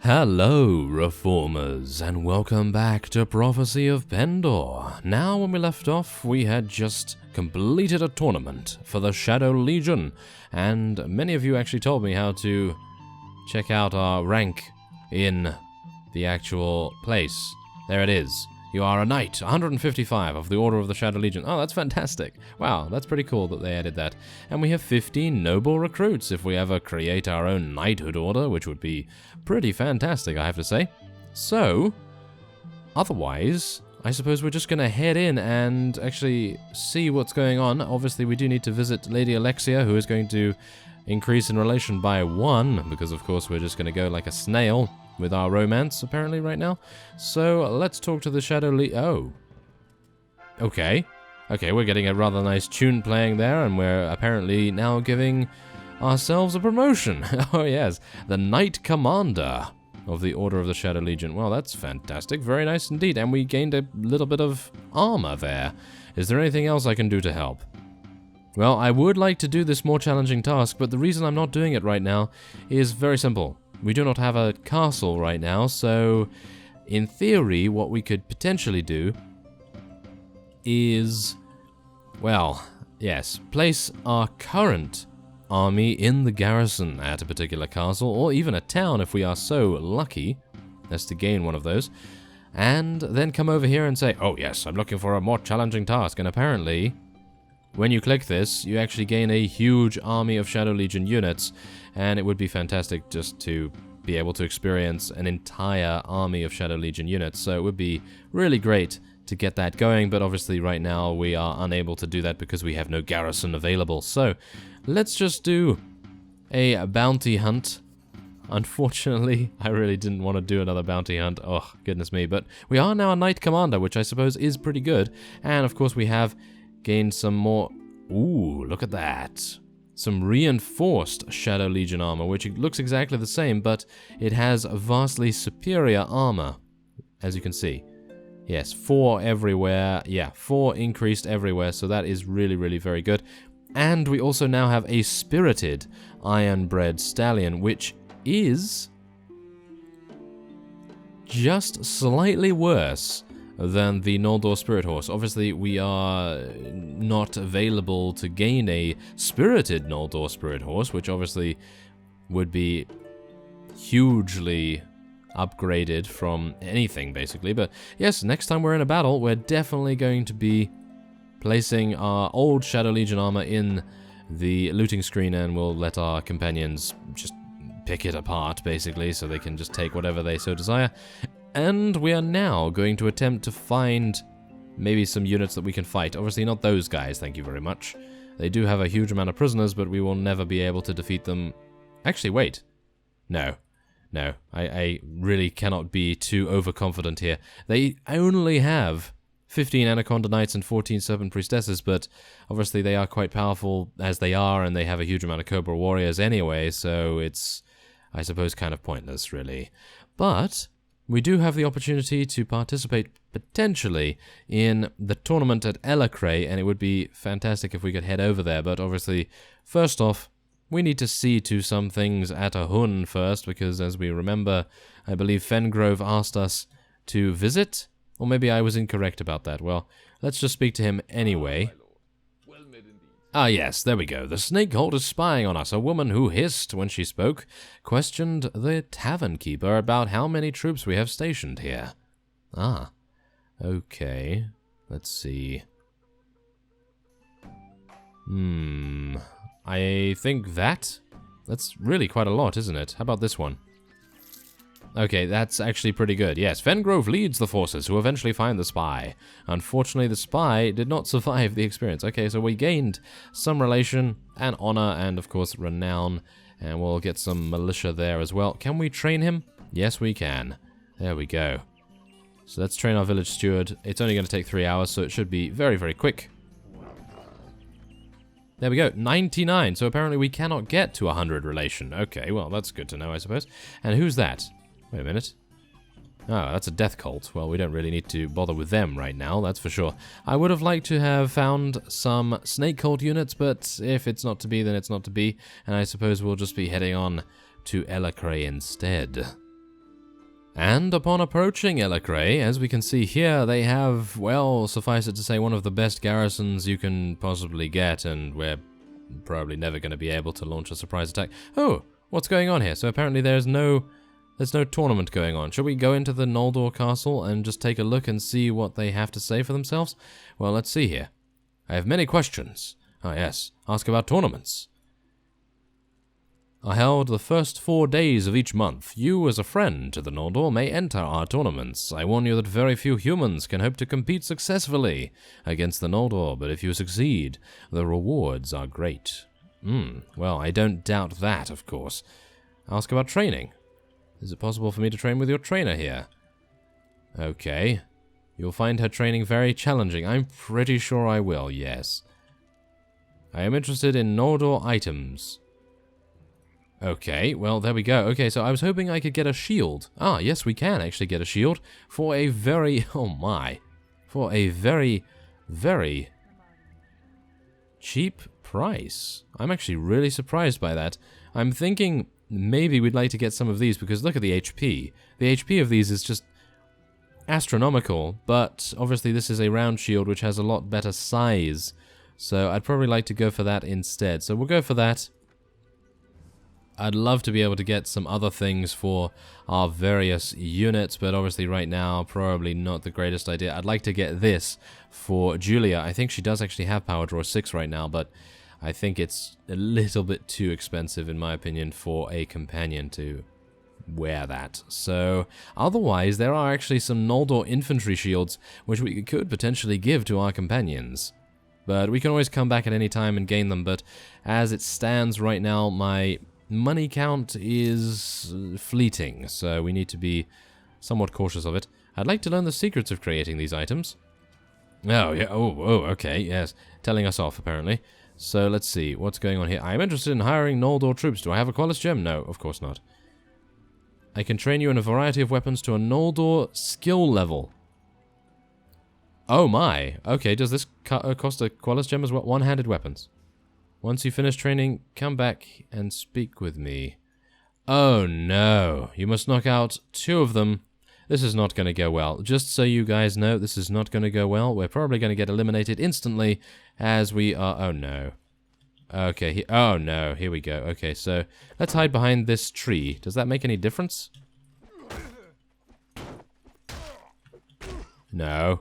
Hello, Reformers, and welcome back to Prophecy of Pendor. Now, when we left off, we had just completed a tournament for the Shadow Legion, and many of you actually told me how to check out our rank in the actual place. There it is. You are a knight, 155 of the Order of the Shadow Legion. Oh, that's fantastic. Wow, that's pretty cool that they added that. And we have 15 noble recruits if we ever create our own knighthood order, which would be pretty fantastic, I have to say. So, otherwise, I suppose we're just going to head in and actually see what's going on. Obviously, we do need to visit Lady Alexia, who is going to increase in relation by 1, because of course we're just going to go like a snail with our romance, apparently, right now. So, let's talk to the Shadow Oh. Okay. Okay, we're getting a rather nice tune playing there, and we're apparently now giving ourselves a promotion. Oh, yes. The Knight Commander of the Order of the Shadow Legion. Well, that's fantastic. Very nice indeed. And we gained a little bit of armor there. Is there anything else I can do to help? Well, I would like to do this more challenging task, but the reason I'm not doing it right now is very simple. We do not have a castle right now, so in theory, what we could potentially do is, well, yes, place our current army in the garrison at a particular castle, or even a town if we are so lucky as to gain one of those, and then come over here and say, oh yes, I'm looking for a more challenging task, and apparently, when you click this, you actually gain a huge army of Shadow Legion units, and it would be fantastic just to be able to experience an entire army of Shadow Legion units, so it would be really great to get that going, but obviously right now we are unable to do that because we have no garrison available. So let's just do a bounty hunt. Unfortunately, I really didn't want to do another bounty hunt. Oh, goodness me. But we are now a Knight Commander, which I suppose is pretty good. And of course we have gained some more... Ooh, look at that. Some reinforced Shadow Legion armor, which looks exactly the same, but it has vastly superior armor, as you can see. Yes, 4 everywhere. Yeah, 4 increased everywhere, so that is really, really very good. And we also now have a spirited Iron-bred Stallion, which is just slightly worse than the Noldor Spirit Horse. Obviously, we are not available to gain a spirited Noldor Spirit Horse, which obviously would be hugely upgraded from anything, basically. But yes, next time we're in a battle, we're definitely going to be placing our old Shadow Legion armor in the looting screen, and we'll let our companions just pick it apart, basically, so they can just take whatever they so desire. And we are now going to attempt to find maybe some units that we can fight. Obviously not those guys, thank you very much. They do have a huge amount of prisoners, but we will never be able to defeat them. Actually, wait. No, I really cannot be too overconfident here. They only have 15 Anaconda Knights and 14 Serpent Priestesses, but obviously they are quite powerful as they are, and they have a huge amount of Cobra Warriors anyway, so it's, I suppose, kind of pointless, really. But we do have the opportunity to participate potentially in the tournament at Elacray, and it would be fantastic if we could head over there, but obviously, first off, we need to see to some things at Ahun first, because as we remember, I believe Fengrove asked us to visit, or maybe I was incorrect about that. Well, let's just speak to him anyway. Ah yes, there we go. The snake cult is spying on us. A woman who hissed when she spoke questioned the tavern keeper about how many troops we have stationed here. Ah, okay. Let's see. I think that's really quite a lot, isn't it? How about this one? Okay, that's actually pretty good. Yes, Fengrove leads the forces who eventually find the spy. Unfortunately, the spy did not survive the experience. Okay, so we gained some relation and honor and, of course, renown. And we'll get some militia there as well. Can we train him? Yes, we can. There we go. So let's train our village steward. It's only going to take 3 hours, so it should be very, very quick. There we go, 99. So apparently we cannot get to 100 relation. Okay, well, that's good to know, I suppose. And who's that? Wait a minute. Oh, that's a death cult. Well, we don't really need to bother with them right now, that's for sure. I would have liked to have found some snake cult units, but if it's not to be, then it's not to be. And I suppose we'll just be heading on to Elacray instead. And upon approaching Elacray, as we can see here, they have, well, suffice it to say, one of the best garrisons you can possibly get, and we're probably never going to be able to launch a surprise attack. Oh, what's going on here? So apparently there's no tournament going on. Shall we go into the Noldor castle and just take a look and see what they have to say for themselves? Well, let's see here. I have many questions. Ah, yes. Ask about tournaments. Are held the first 4 days of each month. You, as a friend to the Noldor, may enter our tournaments. I warn you that very few humans can hope to compete successfully against the Noldor, but if you succeed, the rewards are great. Well, I don't doubt that, of course. Ask about training. Is it possible for me to train with your trainer here? Okay. You'll find her training very challenging. I'm pretty sure I will, yes. I am interested in Noldor items. Okay, well, there we go. Okay, so I was hoping I could get a shield. Ah, yes, we can actually get a shield for a very, oh my, for a very, very cheap price. I'm actually really surprised by that. I'm thinking maybe we'd like to get some of these because look at the HP. The HP of these is just astronomical, but obviously this is a round shield which has a lot better size. So I'd probably like to go for that instead. So we'll go for that. I'd love to be able to get some other things for our various units, but obviously right now, probably not the greatest idea. I'd like to get this for Julia. I think she does actually have Power Draw 6 right now, but I think it's a little bit too expensive, in my opinion, for a companion to wear that. So, otherwise, there are actually some Noldor infantry shields, which we could potentially give to our companions. But we can always come back at any time and gain them, but as it stands right now, my money count is fleeting, so we need to be somewhat cautious of it. I'd like to learn the secrets of creating these items. Oh, yeah, okay, yes. Telling us off, apparently. So, let's see, what's going on here? I'm interested in hiring Noldor troops. Do I have a Qualis gem? No, of course not. I can train you in a variety of weapons to a Noldor skill level. Oh my, okay, does this cost a Qualis gem as well? One-handed weapons. Once you finish training, come back and speak with me. Oh no, you must knock out 2 of them. This is not going to go well. Just so you guys know, this is not going to go well. We're probably going to get eliminated instantly as we are... Oh no. Okay, oh no, here we go. Okay, so let's hide behind this tree. Does that make any difference? No.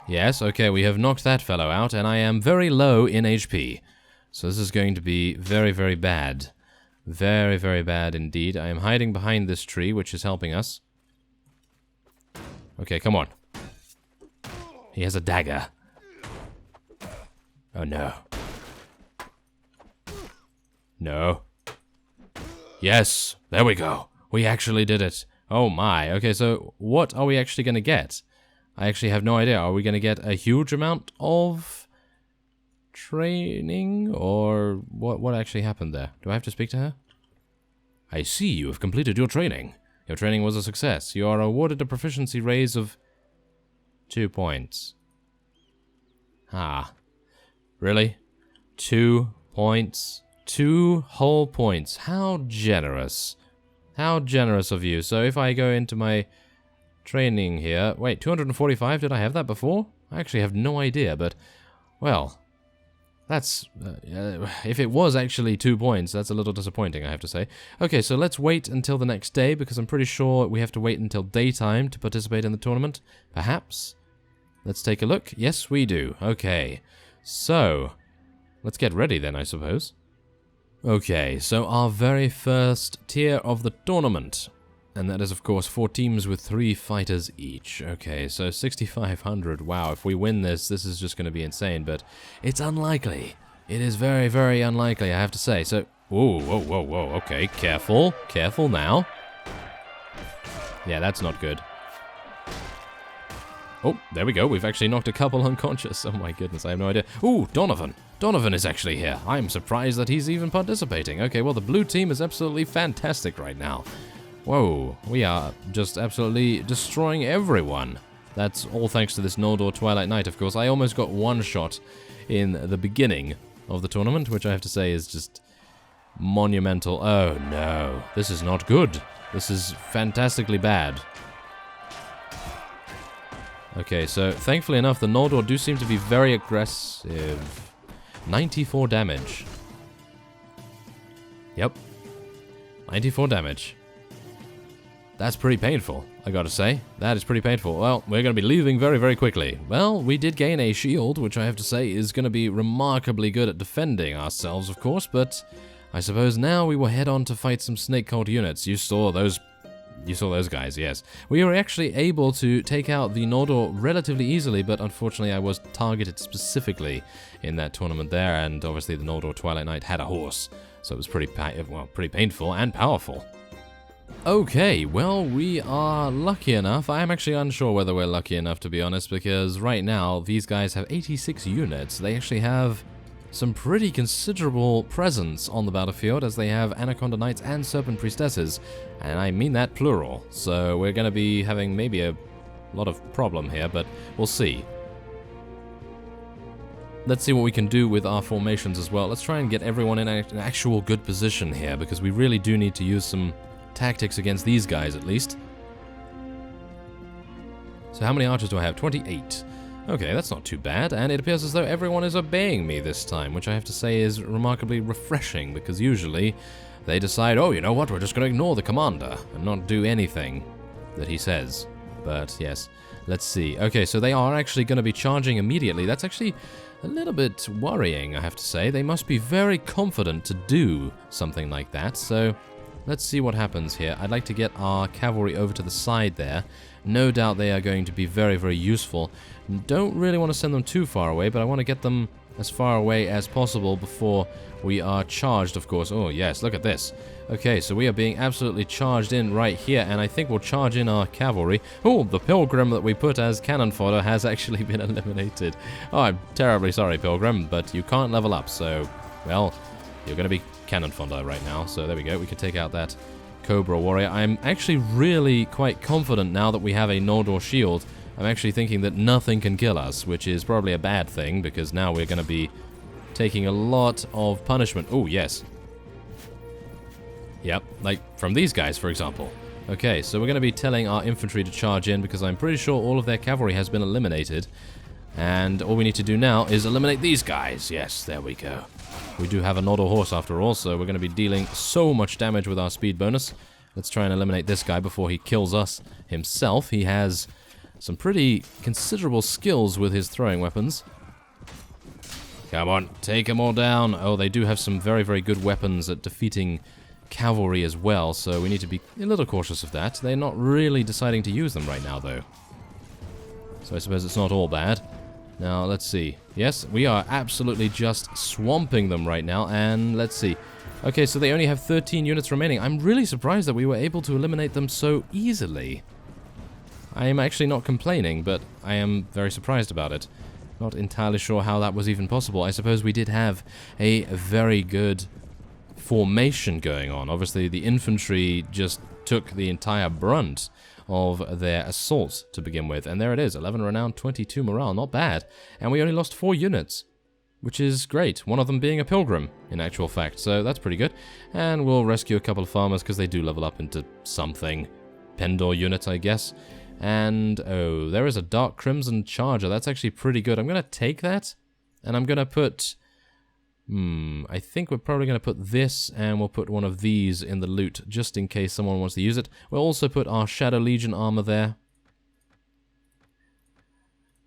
Yes, okay, we have knocked that fellow out, and I am very low in HP. So this is going to be very, very bad. Very, very bad indeed. I am hiding behind this tree, which is helping us. Okay, come on. He has a dagger. Oh no. No. Yes, there we go. We actually did it. Oh my. Okay, so what are we actually going to get? I actually have no idea. Are we going to get a huge amount of training? Or what actually happened there? Do I have to speak to her? I see you have completed your training. Your training was a success. You are awarded a proficiency raise of 2 points. Ah. Really? 2 points? 2 whole points. How generous. How generous of you. So if I go into my training here... Wait, 245? Did I have that before? I actually have no idea, but... Well... That's... if it was actually 2 points, that's a little disappointing, I have to say. Okay, so let's wait until the next day, because I'm pretty sure we have to wait until daytime to participate in the tournament. Perhaps? Let's take a look. Yes, we do. Okay. So... let's get ready then, I suppose. Okay, so our very first tier of the tournament. And that is, of course, 4 teams with 3 fighters each. Okay, so 6,500. Wow, if we win this, this is just going to be insane, but it's unlikely. It is very, very unlikely, I have to say. So, whoa, okay, careful. Careful now. Yeah, that's not good. Oh, there we go. We've actually knocked a couple unconscious. Oh my goodness, I have no idea. Ooh, Donovan. Donovan is actually here. I'm surprised that he's even participating. Okay, well, the blue team is absolutely fantastic right now. Whoa, we are just absolutely destroying everyone. That's all thanks to this Noldor Twilight Night, of course. I almost got one shot in the beginning of the tournament, which I have to say is just monumental. Oh no, this is not good. This is fantastically bad. Okay, so thankfully enough, the Noldor do seem to be very aggressive. 94 damage. Yep. 94 damage. That's pretty painful, I gotta say. That is pretty painful. Well, we're gonna be leaving very, very quickly. Well, we did gain a shield, which I have to say is gonna be remarkably good at defending ourselves, of course, but I suppose now we will head on to fight some snake cult units. You saw those guys, yes. We were actually able to take out the Noldor relatively easily, but unfortunately I was targeted specifically in that tournament there, and obviously the Noldor Twilight Knight had a horse, so it was pretty painful and powerful. Okay, well, we are lucky enough. I am actually unsure whether we're lucky enough, to be honest, because right now these guys have 86 units. They actually have some pretty considerable presence on the battlefield, as they have Anaconda Knights and Serpent Priestesses, and I mean that plural. So we're going to be having maybe a lot of problem here, but we'll see. Let's see what we can do with our formations as well. Let's try and get everyone in an actual good position here, because we really do need to use some tactics against these guys, at least. So how many archers do I have? 28. Okay, that's not too bad, and it appears as though everyone is obeying me this time, which I have to say is remarkably refreshing, because usually they decide, oh, you know what, we're just going to ignore the commander and not do anything that he says. But yes, let's see. Okay, so they are actually going to be charging immediately. That's actually a little bit worrying, I have to say. They must be very confident to do something like that, so let's see what happens here. I'd like to get our cavalry over to the side there. No doubt they are going to be very, very useful. Don't really want to send them too far away, but I want to get them as far away as possible before we are charged, of course. Oh, yes, look at this. Okay, so we are being absolutely charged in right here, and I think we'll charge in our cavalry. Oh, the Pilgrim that we put as cannon fodder has actually been eliminated. Oh, I'm terribly sorry, Pilgrim, but you can't level up, so, well, you're going to be cannon fodder right now. So there we go, we can take out that Cobra Warrior. I'm actually really quite confident now that we have a Noldor shield. I'm actually thinking that nothing can kill us, which is probably a bad thing, because now we're going to be taking a lot of punishment. Oh, yes. Yep, like from these guys, for example. Okay, so we're going to be telling our infantry to charge in, because I'm pretty sure all of their cavalry has been eliminated. And all we need to do now is eliminate these guys. Yes, there we go. We do have a Noldor horse after all, so we're going to be dealing so much damage with our speed bonus. Let's try and eliminate this guy before he kills us himself. He has some pretty considerable skills with his throwing weapons. Come on, take them all down. Oh, they do have some very, very good weapons at defeating cavalry as well, so we need to be a little cautious of that. They're not really deciding to use them right now, though. So I suppose it's not all bad. Now, let's see. Yes, we are absolutely just swamping them right now, and let's see. Okay, so they only have 13 units remaining. I'm really surprised that we were able to eliminate them so easily. I am actually not complaining, but I am very surprised about it. Not entirely sure how that was even possible. I suppose we did have a very good formation going on. Obviously, the infantry just took the entire brunt of their assault to begin with. And there it is, 11 renown, 22 morale, not bad. And we only lost 4 units, which is great. One of them being a pilgrim, in actual fact, so that's pretty good. And we'll rescue a couple of farmers, because they do level up into something. Pendor units, I guess. And, oh, there is a Dark Crimson Charger. That's actually pretty good. I'm going to take that, and I'm going to put... I think we're probably going to put this, and we'll put one of these in the loot, just in case someone wants to use it. We'll also put our Shadow Legion armor there.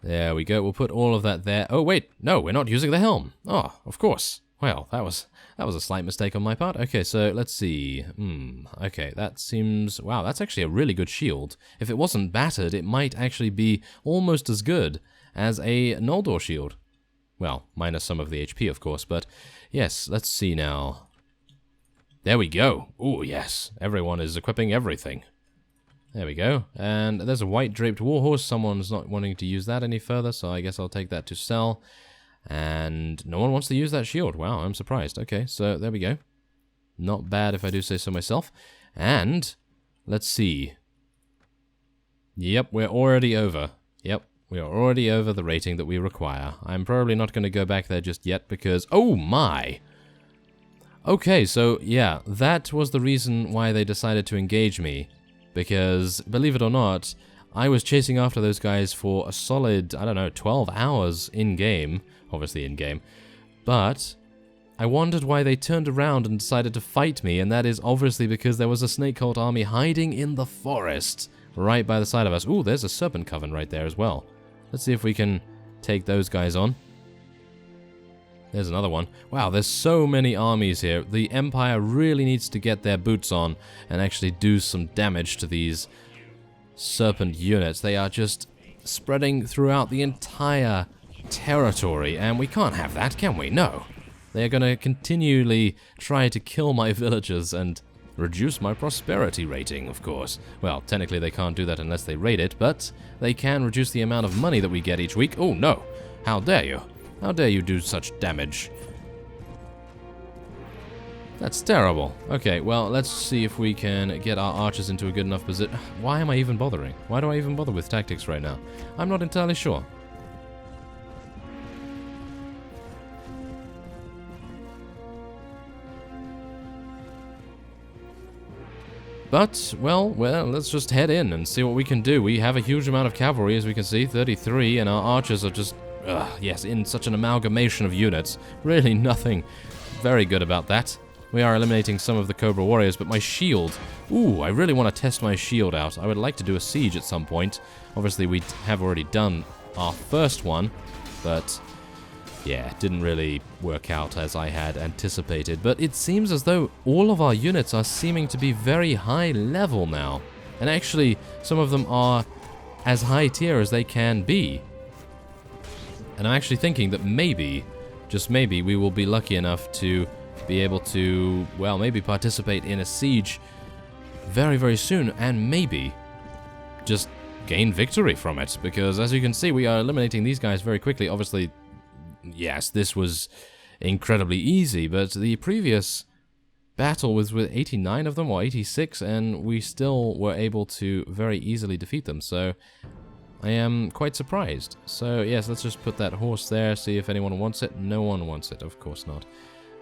There we go. We'll put all of that there. Oh, wait. No, we're not using the helm. Oh, of course. Well, that was a slight mistake on my part. Okay, so let's see. Okay, that seems... Wow, that's actually a really good shield. If it wasn't battered, it might actually be almost as good as a Noldor shield. Well, minus some of the HP, of course, but yes, let's see now. There we go. Oh, yes. Everyone is equipping everything. There we go. And there's a white draped warhorse. Someone's not wanting to use that any further, so I guess I'll take that to sell. And no one wants to use that shield. Wow, I'm surprised. Okay, so there we go. Not bad if I do say so myself. And let's see. Yep, we're already over. Yep. We are already over the rating that we require. I'm probably not going to go back there just yet because... Oh my! Okay, so yeah, that was the reason why they decided to engage me. Because, believe it or not, I was chasing after those guys for a solid, I don't know, 12 hours in-game. Obviously in-game. But I wondered why they turned around and decided to fight me, and that is obviously because there was a snake cult army hiding in the forest right by the side of us. Ooh, there's a serpent coven right there as well. Let's see if we can take those guys on. There's another one. Wow, there's so many armies here. The Empire really needs to get their boots on and actually do some damage to these serpent units. They are just spreading throughout the entire territory, and we can't have that, can we? No. They're going to continually try to kill my villagers and reduce my prosperity rating, of course. Well, technically they can't do that unless they raid it, but they can reduce the amount of money that we get each week. Oh, no. How dare you? How dare you do such damage? That's terrible. Okay, well, let's see if we can get our archers into a good enough position. Why am I even bothering? Why do I even bother with tactics right now? I'm not entirely sure. But, well, let's just head in and see what we can do. We have a huge amount of cavalry, as we can see, 33, and our archers are just, yes, in such an amalgamation of units. Really nothing very good about that. We are eliminating some of the Cobra warriors, but my shield, ooh, I really want to test my shield out. I would like to do a siege at some point. Obviously, we have already done our first one, but yeah, it didn't really work out as I had anticipated. But it seems as though all of our units are seeming to be very high level now. And actually, some of them are as high tier as they can be. And I'm actually thinking that maybe, just maybe, we will be lucky enough to be able to, well, maybe participate in a siege very, very soon. And maybe just gain victory from it. Because as you can see, we are eliminating these guys very quickly. Obviously, yes, this was incredibly easy, but the previous battle was with 89 of them, or 86, and we still were able to very easily defeat them, so I am quite surprised. So, yes, let's just put that horse there, see if anyone wants it. No one wants it, of course not.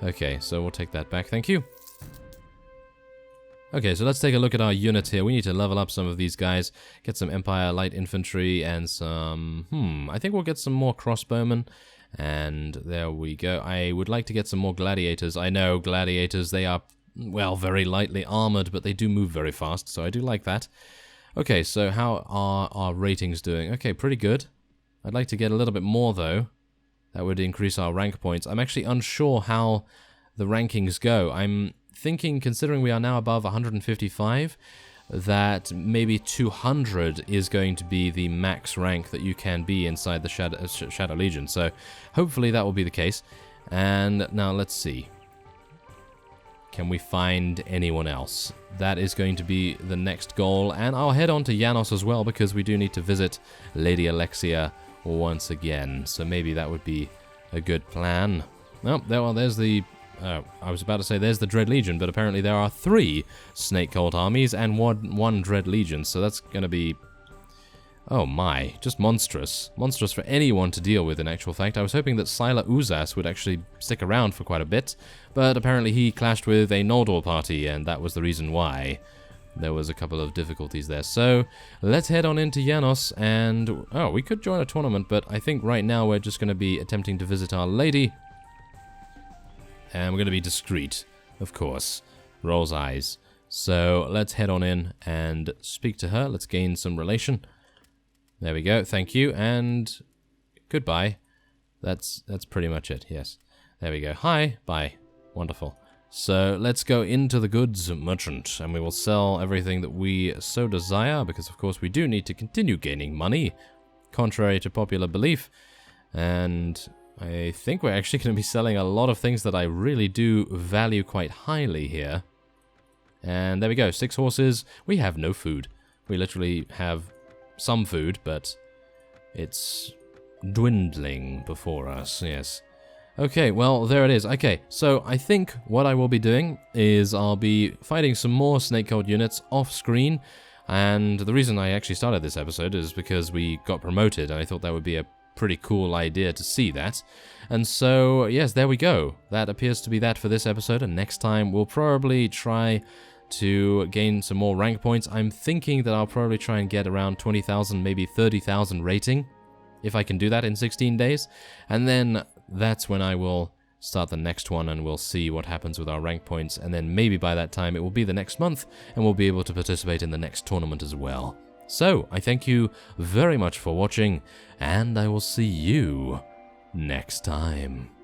Okay, so we'll take that back, thank you. Okay, so let's take a look at our units here. We need to level up some of these guys, get some Empire Light Infantry, and some, I think we'll get some more crossbowmen. And there we go. I would like to get some more gladiators. I know gladiators, they are, well, very lightly armored, but they do move very fast, so I do like that. Okay, so how are our ratings doing? Okay, pretty good. I'd like to get a little bit more, though. That would increase our rank points. I'm actually unsure how the rankings go. I'm thinking, considering we are now above 155, that maybe 200 is going to be the max rank that you can be inside the Shadow Legion. So hopefully that will be the case. And now let's see. Can we find anyone else? That is going to be the next goal. And I'll head on to Janos as well, because we do need to visit Lady Alexia once again. So maybe that would be a good plan. Oh, well, there's the... I was about to say there's the Dread Legion, but apparently there are 3 Snake Cult armies and one Dread Legion, so that's going to be, oh my, just monstrous. Monstrous for anyone to deal with, in actual fact. I was hoping that Sila Uzas would actually stick around for quite a bit, but apparently he clashed with a Noldor party, and that was the reason why. There was a couple of difficulties there. So let's head on into Janos, and, oh, we could join a tournament, but I think right now we're just going to be attempting to visit Our Lady. And we're going to be discreet, of course. Rolls eyes. So let's head on in and speak to her. Let's gain some relation. There we go. Thank you. And goodbye. That's pretty much it. Yes. There we go. Hi. Bye. Wonderful. So let's go into the goods merchant. And we will sell everything that we so desire. Because, of course, we do need to continue gaining money. Contrary to popular belief. And I think we're actually going to be selling a lot of things that I really do value quite highly here. And there we go, 6 horses. We have no food. We literally have some food, but it's dwindling before us, yes. Okay, well, there it is. Okay, so I think what I will be doing is I'll be fighting some more Snake Cult units off-screen. And the reason I actually started this episode is because we got promoted, and I thought that would be a pretty cool idea to see that. And so, yes, there we go. That appears to be that for this episode, and next time we'll probably try to gain some more rank points. I'm thinking that I'll probably try and get around 20,000, maybe 30,000 rating, if I can do that in 16 days. And then that's when I will start the next one, and we'll see what happens with our rank points. And then maybe by that time it will be the next month, and we'll be able to participate in the next tournament as well. So, I thank you very much for watching, and I will see you next time.